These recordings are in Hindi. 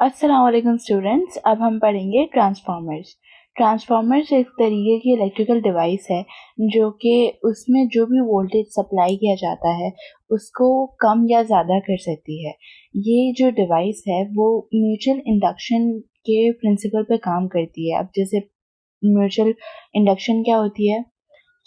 अस्सलाम वालेकुम स्टूडेंट्स। अब हम पढ़ेंगे ट्रांसफार्मर्स। ट्रांसफार्मर्स एक तरीके की इलेक्ट्रिकल डिवाइस है जो कि उसमें जो भी वोल्टेज सप्लाई किया जाता है उसको कम या ज़्यादा कर सकती है। ये जो डिवाइस है वो म्यूचुअल इंडक्शन के प्रिंसिपल पे काम करती है। अब जैसे म्यूचुअल इंडक्शन क्या होती है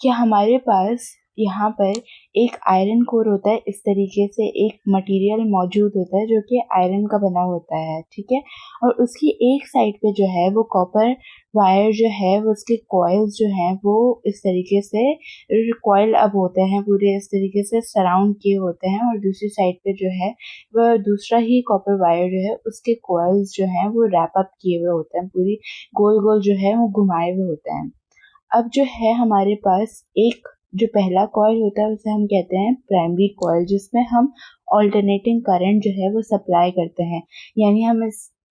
कि हमारे पास यहाँ पर एक आयरन कोर होता है, इस तरीके से एक मटेरियल मौजूद होता है जो कि आयरन का बना होता है, ठीक है। और उसकी एक साइड पे जो है वो कॉपर वायर जो है वो उसके कॉइल्स जो हैं वो इस तरीके से कॉइल अब होते हैं, पूरे इस तरीके से सराउंड किए होते हैं। और दूसरी साइड पे जो है वह दूसरा ही कॉपर वायर जो है उसके कॉइल्स जो हैं वो रैप अप किए हुए होते हैं, पूरी गोल गोल जो है वो घुमाए हुए होते हैं। अब जो है हमारे पास एक जो पहला कॉइल होता है उसे हम कहते हैं प्राइमरी कॉइल, जिसमें हम ऑल्टरनेटिंग करंट जो है वो सप्लाई करते हैं। यानी हम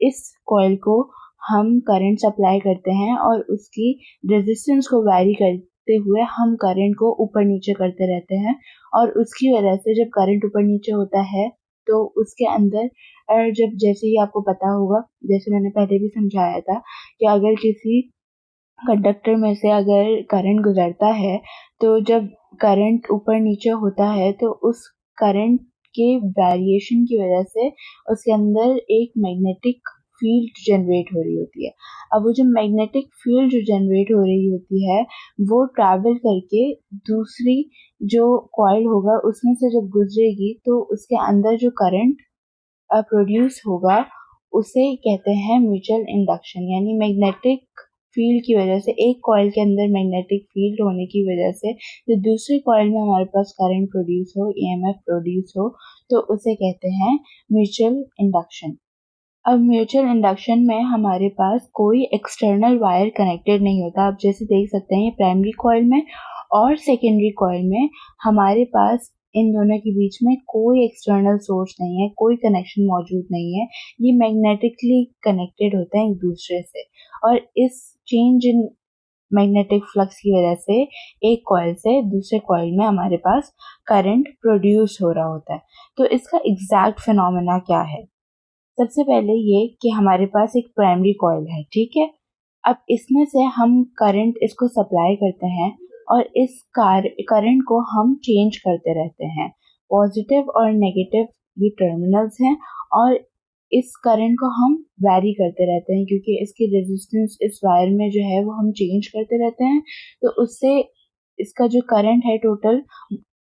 इस कॉइल को हम करंट सप्लाई करते हैं और उसकी रेजिस्टेंस को वैरी करते हुए हम करंट को ऊपर नीचे करते रहते हैं। और उसकी वजह से जब करंट ऊपर नीचे होता है तो उसके अंदर जब जैसे ही आपको पता होगा, जैसे मैंने पहले भी समझाया था कि अगर किसी कंडक्टर में से अगर करंट गुजरता है तो जब करंट ऊपर नीचे होता है तो उस करंट के वेरिएशन की वजह से उसके अंदर एक मैग्नेटिक फील्ड जनरेट हो रही होती है। अब वो जो मैग्नेटिक फील्ड जो जनरेट हो रही होती है वो ट्रैवल करके दूसरी जो कॉइल होगा उसमें से जब गुजरेगी तो उसके अंदर जो करंट प्रोड्यूस होगा उसे कहते हैं म्यूचुअल इंडक्शन। यानी मैग्नेटिक फील्ड की वजह से एक कॉइल के अंदर मैग्नेटिक फील्ड होने की वजह से जो दूसरी कॉइल में हमारे पास करंट प्रोड्यूस हो, ईएमएफ प्रोड्यूस हो, तो उसे कहते हैं म्यूचुअल इंडक्शन। अब म्यूचुअल इंडक्शन में हमारे पास कोई एक्सटर्नल वायर कनेक्टेड नहीं होता। आप जैसे देख सकते हैं प्राइमरी कॉइल में और सेकेंडरी कॉइल में हमारे पास इन दोनों के बीच में कोई एक्सटर्नल सोर्स नहीं है, कोई कनेक्शन मौजूद नहीं है। ये मैग्नेटिकली कनेक्टेड होते हैं एक दूसरे से। और इस चेंज इन मैग्नेटिक फ्लक्स की वजह से एक कॉइल से दूसरे कॉइल में हमारे पास करंट प्रोड्यूस हो रहा होता है। तो इसका एग्जैक्ट फिनोमेना क्या है? सबसे पहले ये कि हमारे पास एक प्राइमरी कॉइल है, ठीक है। अब इसमें से हम करंट इसको सप्लाई करते हैं और इस करंट को हम चेंज करते रहते हैं। पॉजिटिव और नेगेटिव ये टर्मिनल्स हैं और इस करंट को हम वैरी करते रहते हैं क्योंकि इसकी रेजिस्टेंस इस वायर में जो है वो हम चेंज करते रहते हैं। तो उससे इसका जो करंट है टोटल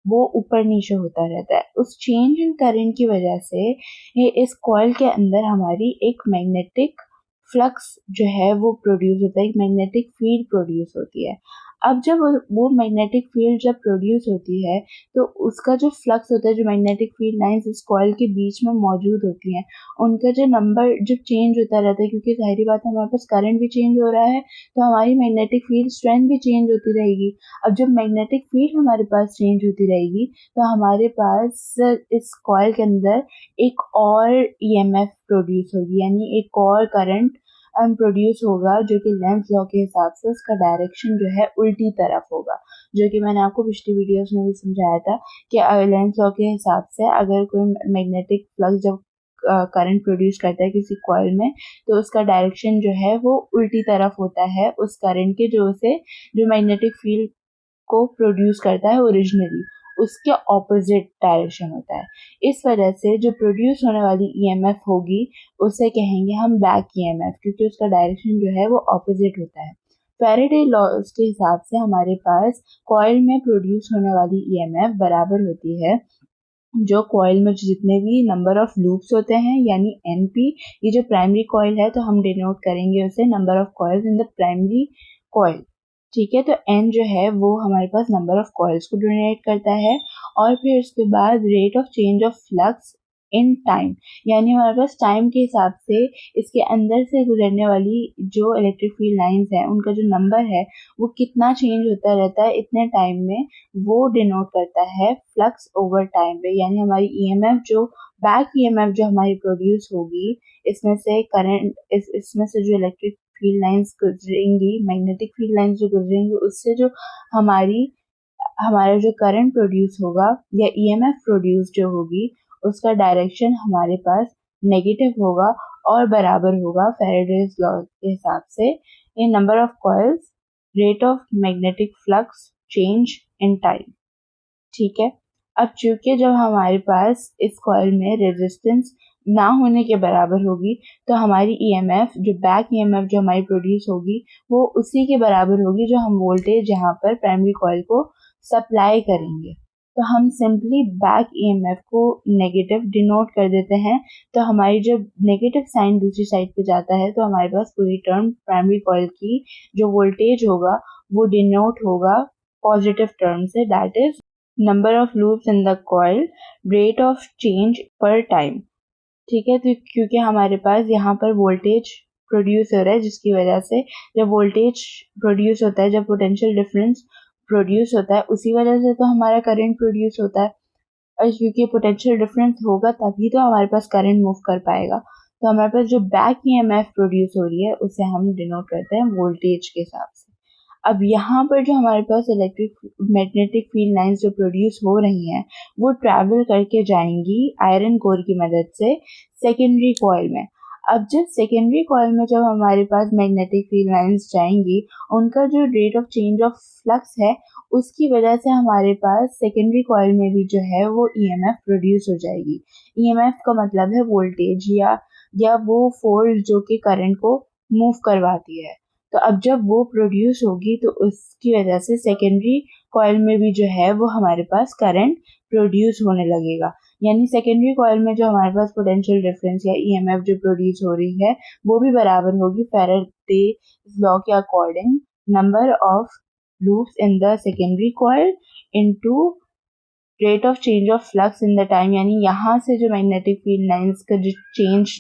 वो ऊपर नीचे होता रहता है। उस चेंज इन करंट की वजह से ये इस कॉइल के अंदर हमारी एक मैग्नेटिक फ्लक्स जो है वो प्रोड्यूस होता है, एक मैग्नेटिक फील्ड प्रोड्यूस होती है। अब जब वो मैग्नेटिक फील्ड जब प्रोड्यूस होती है तो उसका जो फ्लक्स होता है, जो मैग्नेटिक फील्ड लाइंस इस कॉइल के बीच में मौजूद होती हैं, उनका जो नंबर जब चेंज होता रहता है, क्योंकि ज़ाहिर बात है हमारे पास करंट भी चेंज हो रहा है तो हमारी मैग्नेटिक फील्ड स्ट्रेंथ भी चेंज होती रहेगी। अब जब मैग्नेटिक फील्ड हमारे पास चेंज होती रहेगी तो हमारे पास इस कॉइल के अंदर एक और ईएमएफ प्रोड्यूस होगी, यानी एक और करंट प्रोड्यूस होगा जो कि लेंस लॉ के हिसाब से उसका डायरेक्शन जो है उल्टी तरफ होगा। जो कि मैंने आपको पिछली वीडियोस में भी समझाया था कि लेंस लॉ के हिसाब से अगर कोई मैग्नेटिक फ्लक्स जब करंट प्रोड्यूस करता है किसी कॉइल में तो उसका डायरेक्शन जो है वो उल्टी तरफ होता है उस करंट के जो मैग्नेटिक फील्ड को प्रोड्यूस करता है ओरिजिनली, उसके ऑपोजिट डायरेक्शन होता है। इस वजह से जो प्रोड्यूस होने वाली ईएमएफ होगी उसे कहेंगे हम बैक ईएमएफ, क्योंकि उसका डायरेक्शन जो है वो ऑपोजिट होता है। फैराडे लॉज के हिसाब से हमारे पास कॉइल में प्रोड्यूस होने वाली ईएमएफ बराबर होती है जो कॉइल में जितने भी नंबर ऑफ लूप्स होते हैं, यानी एनपी। ये जो प्राइमरी कॉइल है तो हम डिनोट करेंगे उसे number of coils in the primary coil, ठीक है। तो एन जो है वो हमारे पास नंबर ऑफ कॉइल्स को डिनोट करता है। और फिर उसके बाद rate of change of flux in time, यानी हमारे पास टाइम के हिसाब से इसके अंदर से गुजरने वाली जो इलेक्ट्रिक फील्ड लाइंस हैं उनका जो नंबर है वो कितना चेंज होता रहता है इतने टाइम में, वो डिनोट करता है फ्लक्स ओवर टाइम पे। यानी हमारी ईएमएफ जो बैक ईएमएफ जो हमारी प्रोड्यूस होगी इसमें से करंट इसमें से जो इलेक्ट्रिक फील्ड लाइंस गुजरेंगी, मैग्नेटिक फील्ड लाइंस जो गुजरेंगी, उससे जो हमारी हमारा जो करंट प्रोड्यूस होगा या ईएमएफ प्रोड्यूस जो होगी उसका डायरेक्शन हमारे पास नेगेटिव होगा और बराबर होगा फैराडेज लॉ के हिसाब से in number of coils rate of magnetic flux change in time. ठीक है, अब चूंकि जब हमारे पास इस कॉइल में रेजिस्टेंस ना होने के बराबर होगी तो हमारी ईएमएफ जो बैक ईएमएफ जो हमारी प्रोड्यूस होगी वो उसी के बराबर होगी जो हम वोल्टेज यहाँ पर प्राइमरी कॉइल को सप्लाई करेंगे। तो हम सिंपली बैक ईएमएफ को नेगेटिव डिनोट कर देते हैं। तो हमारी जब नेगेटिव साइन दूसरी साइड पे जाता है तो हमारे पास पूरी टर्म प्राइमरी कॉइल की जो वोल्टेज होगा वो डिनोट होगा पॉजिटिव टर्म से, that is number of loops in the coil rate of change पर टाइम। ठीक है, तो क्योंकि हमारे पास यहाँ पर वोल्टेज प्रोड्यूस हो रहा है जिसकी वजह से जब वोल्टेज प्रोड्यूस होता है, जब पोटेंशियल डिफरेंस प्रोड्यूस होता है, उसी वजह से तो हमारा करंट प्रोड्यूस होता है। और क्योंकि पोटेंशियल डिफरेंस होगा तभी तो हमारे पास करंट मूव कर पाएगा। तो हमारे पास जो बैक ईएमएफ प्रोड्यूस हो रही है उसे हम डिनोट करते हैं वोल्टेज के हिसाब से। अब यहाँ पर जो हमारे पास इलेक्ट्रिक मैग्नेटिक फील्ड लाइंस जो प्रोड्यूस हो रही हैं वो ट्रैवल करके जाएंगी आयरन कोर की मदद से सेकेंडरी कॉइल में। अब जब सेकेंडरी कॉइल में जब हमारे पास मैग्नेटिक फील्ड लाइंस जाएंगी, उनका जो rate of change of flux है उसकी वजह से हमारे पास सेकेंडरी कॉइल में भी जो है वो ईएमएफ प्रोड्यूस हो जाएगी। ईएमएफ का मतलब है वोल्टेज या वो फोर्स जो कि करंट को मूव करवाती है। तो अब जब वो प्रोड्यूस होगी तो उसकी वजह से सेकेंडरी कॉइल में भी जो है वो हमारे पास करंट प्रोड्यूस होने लगेगा। यानी सेकेंडरी कॉइल में जो हमारे पास पोटेंशियल डिफरेंस या ईएमएफ जो प्रोड्यूस हो रही है वो भी बराबर होगी फैराडे लॉ के according number of loops in the secondary coil into rate of change of flux in the time. यानी यहाँ से जो मैग्नेटिक फील्ड लाइंस का जो चेंज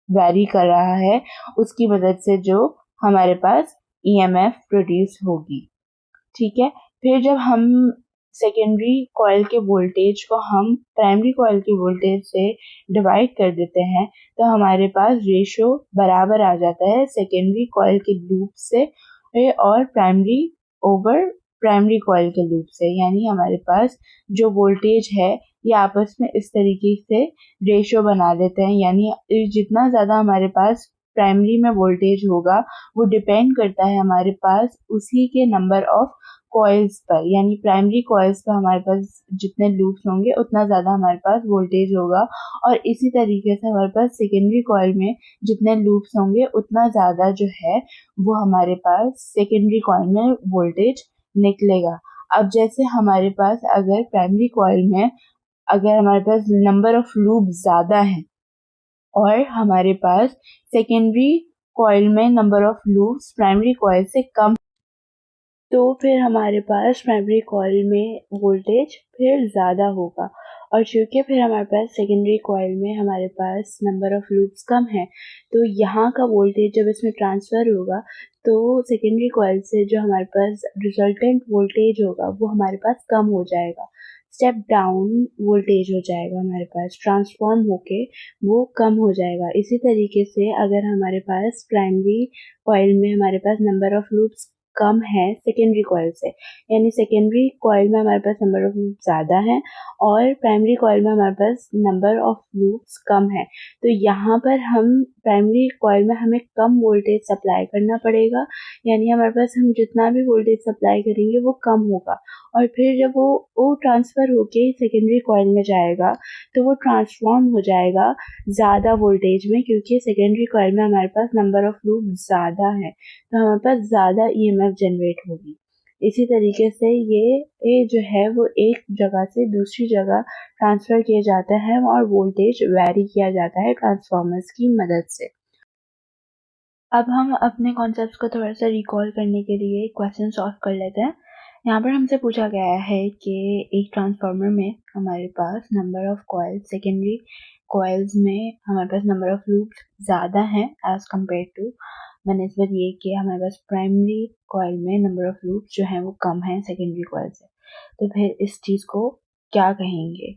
वैरी कर रहा है उसकी मदद से जो हमारे पास ईएमएफ प्रोड्यूस होगी। ठीक है, फिर जब हम सेकेंडरी कॉइल के वोल्टेज को हम प्राइमरी कॉइल के वोल्टेज से डिवाइड कर देते हैं तो हमारे पास रेशो बराबर आ जाता है सेकेंडरी कॉइल के लूप से और प्राइमरी ओवर प्राइमरी कॉइल के लूप से। यानी हमारे पास जो वोल्टेज है ये आपस में इस तरीके से रेशो बना लेते हैं। यानी जितना ज़्यादा हमारे पास प्राइमरी में वोल्टेज होगा वो डिपेंड करता है हमारे पास उसी के नंबर ऑफ कॉइल्स पर। यानी प्राइमरी कॉइल्स पर हमारे पास जितने लूप्स होंगे उतना ज़्यादा हमारे पास वोल्टेज होगा, और इसी तरीके से हमारे पास सेकेंडरी कॉइल में जितने लूप्स होंगे उतना ज़्यादा जो है वो हमारे पास सेकेंडरी कॉइल में वोल्टेज निकलेगा। अब जैसे हमारे पास अगर प्राइमरी कॉइल में अगर हमारे पास नंबर ऑफ लूप ज़्यादा है और हमारे पास सेकेंडरी कॉइल में number of loops primary coil से कम, तो फिर हमारे पास प्राइमरी कॉइल में वोल्टेज फिर ज़्यादा होगा। और चूँकि फिर हमारे पास सेकेंडरी कॉइल में हमारे पास नंबर ऑफ लूप्स कम है तो यहाँ का वोल्टेज जब इसमें ट्रांसफ़र होगा तो सेकेंडरी कॉइल से जो हमारे पास रिजल्टेंट वोल्टेज होगा वो हमारे पास कम हो जाएगा, स्टेप डाउन वोल्टेज हो जाएगा, हमारे पास ट्रांसफॉर्म होके वो कम हो जाएगा। इसी तरीके से अगर हमारे पास प्राइमरी कॉइल में हमारे पास नंबर ऑफ लूप्स कम है सेकेंडरी कॉइल से, यानी सेकेंडरी कॉइल में हमारे पास नंबर ऑफ लूप ज़्यादा है और प्राइमरी कॉइल में हमारे पास नंबर ऑफ लूप्स कम है, तो यहाँ पर हम प्राइमरी कॉइल में हमें कम वोल्टेज सप्लाई करना पड़ेगा। यानी हमारे पास हम जितना भी वोल्टेज सप्लाई करेंगे वो कम होगा, और फिर जब वो ट्रांसफ़र होके सेकेंडरी कॉइल में जाएगा तो वो ट्रांसफॉर्म हो जाएगा ज़्यादा वोल्टेज में, क्योंकि सेकेंडरी कॉइल में हमारे पास नंबर ऑफ लूप ज़्यादा है तो हमारे पास ज़्यादा ईएमएफ जनरेट होगी। इसी तरीके से ये जो है वो एक जगह से दूसरी जगह ट्रांसफ़र किया जाता है और वोल्टेज वैरी किया जाता है ट्रांसफार्मर्स की मदद से। अब हम अपने कॉन्सेप्ट्स को थोड़ा सा रिकॉल करने के लिए क्वेश्चन सॉल्व कर लेते हैं। यहाँ पर हमसे पूछा गया है कि एक ट्रांसफार्मर में हमारे पास number of coils secondary coils में हमारे पास नंबर ऑफ लूप्स ज़्यादा हैं एज़ कम्पेयर टू बनस्बत ये कि हमारे पास प्राइमरी कॉइल में नंबर ऑफ लूप्स जो हैं वो कम हैं सेकेंडरी कॉइल से। तो फिर इस चीज़ को क्या कहेंगे?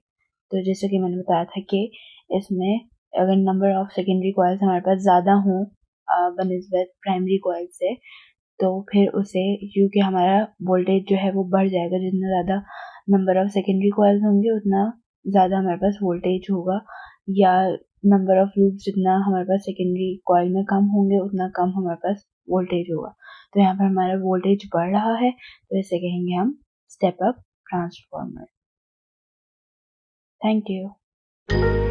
तो जैसे कि मैंने बताया था कि इसमें अगर नंबर ऑफ सेकेंडरी कॉइल्स हमारे पास ज़्यादा हों बनस्बत प्राइमरी कॉइल से तो फिर उसे क्योंकि हमारा वोल्टेज जो है वो बढ़ जाएगा, जितना ज़्यादा नंबर ऑफ सेकेंडरी कॉइल्स होंगे उतना ज़्यादा हमारे पास वोल्टेज होगा, या नंबर ऑफ लूप्स जितना हमारे पास सेकेंडरी कॉइल में कम होंगे उतना कम हमारे पास वोल्टेज होगा। तो यहाँ पर हमारा वोल्टेज बढ़ रहा है, तो इसे कहेंगे हम step up transformer. Thank you.